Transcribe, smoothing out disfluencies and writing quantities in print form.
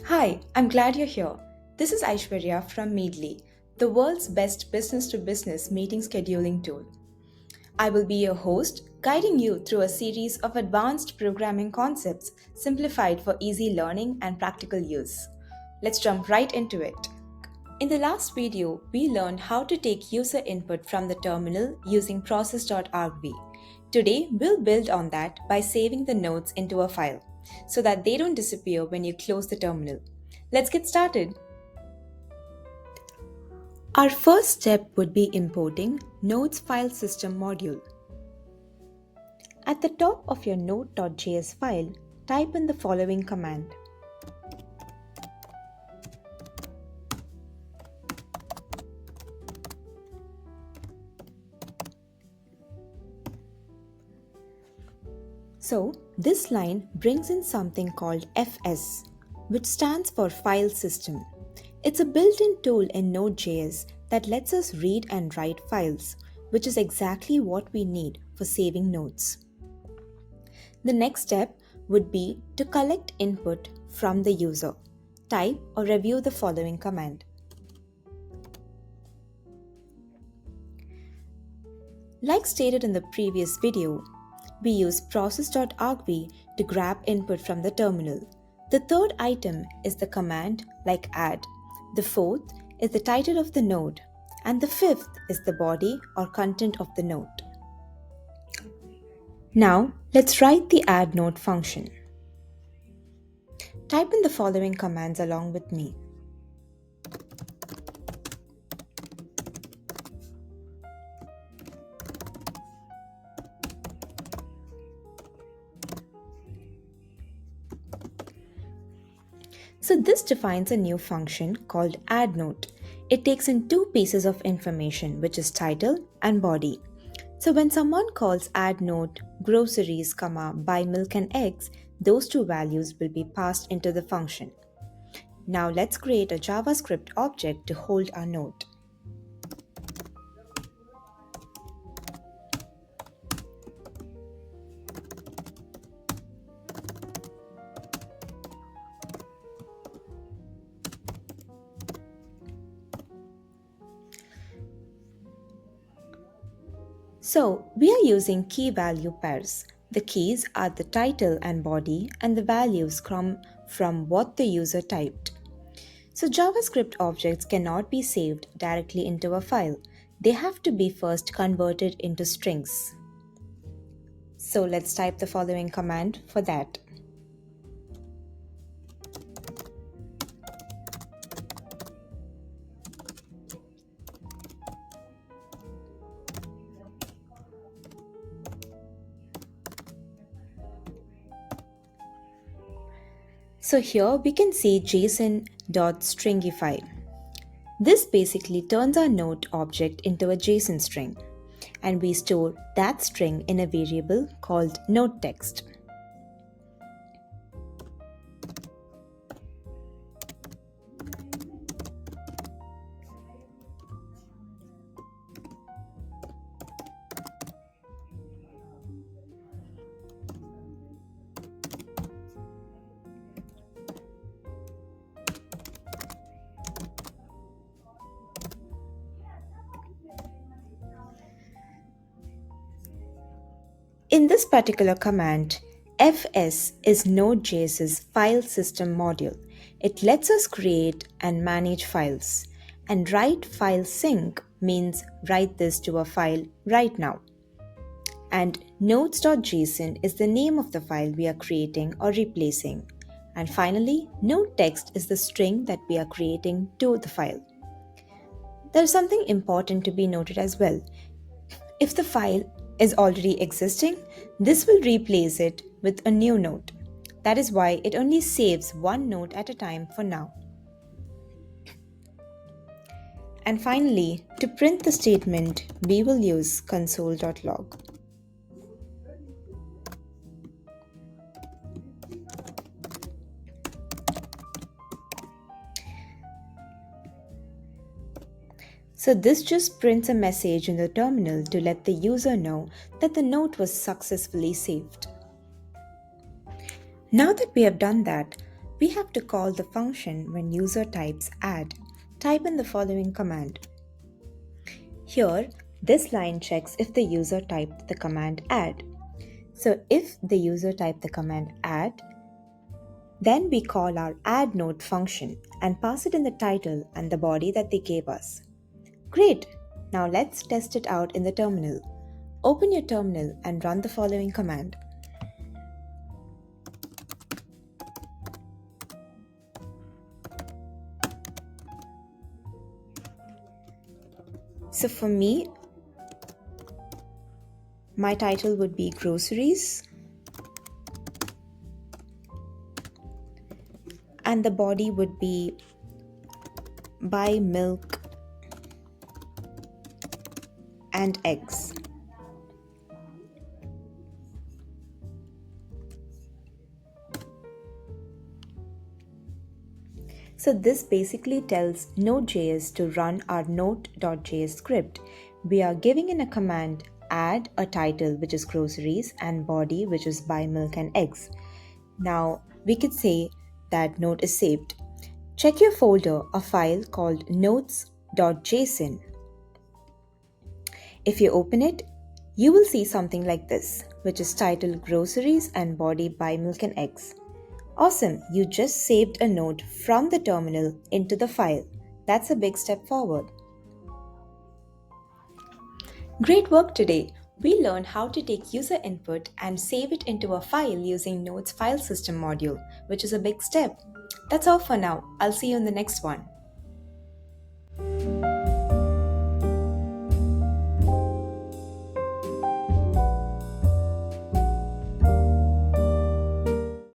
Hi, I'm glad you're here. This is Aishwarya from Meeedly, the world's best business to business meeting scheduling tool. I will be your host, guiding you through a series of advanced programming concepts simplified for easy learning and practical use. Let's jump right into it. In the last video, we learned how to take user input from the terminal using process.argv. Today, we'll build on that by saving the nodes into a file so that they don't disappear when you close the terminal. Let's get started. Our first step would be importing Node's file system module. At the top of your Node.js file, type in the following command. So, this line brings in something called FS, which stands for File System. It's a built-in tool in Node.js that lets us read and write files, which is exactly what we need for saving nodes. The next step would be to collect input from the user. Type or review the following command. Like stated in the previous video, we use process.argv to grab input from the terminal. The third item is the command like add. The fourth is the title of the node. And the fifth is the body or content of the node. Now, let's write the add node function. Type in the following commands along with me. So this defines a new function called addNote. It takes in two pieces of information, which is title and body. So when someone calls addNote groceries, buy milk and eggs, those two values will be passed into the function. Now let's create a JavaScript object to hold our note. So, we are using key value pairs. The keys are the title and body, and the values come from what the user typed. So, JavaScript objects cannot be saved directly into a file. They have to be first converted into strings. So, let's type the following command for that. So here we can see json.stringify. This basically turns our node object into a JSON string, and we store that string in a variable called nodeText. In this particular command, fs is Node.js's file system module. It lets us create and manage files. And write file sync means write this to a file right now. And nodes.json is the name of the file we are creating or replacing. And finally, nodeText is the string that we are creating to the file. There is something important to be noted as well. If the file is already existing, this will replace it with a new node. That is why it only saves one node at a time for now. And finally, to print the statement, we will use console.log. So this just prints a message in the terminal to let the user know that the note was successfully saved. Now that we have done that, We have to call the function when user types add. Type in the following command. Here, this line checks if the user typed the command add. So if the user typed the command add, then we call our add node function and pass it in the title and the body that they gave us. Great! Now let's test it out in the terminal. Open your terminal and run the following command. So for me, my title would be groceries and the body would be buy milk and eggs. So this basically tells Node.js to run our Node.js script. We are giving in a command add a title which is groceries and body which is buy milk and eggs. Now we could say that node is saved. Check your folder, a file called notes.json. If you open it, you will see something like this, which is titled groceries and body buy milk and eggs. Awesome, you just saved a node from the terminal into the file. That's a big step forward. Great work today. We learned how to take user input and save it into a file using Node's file system module, which is a big step. That's all for now. I'll see you in the next one.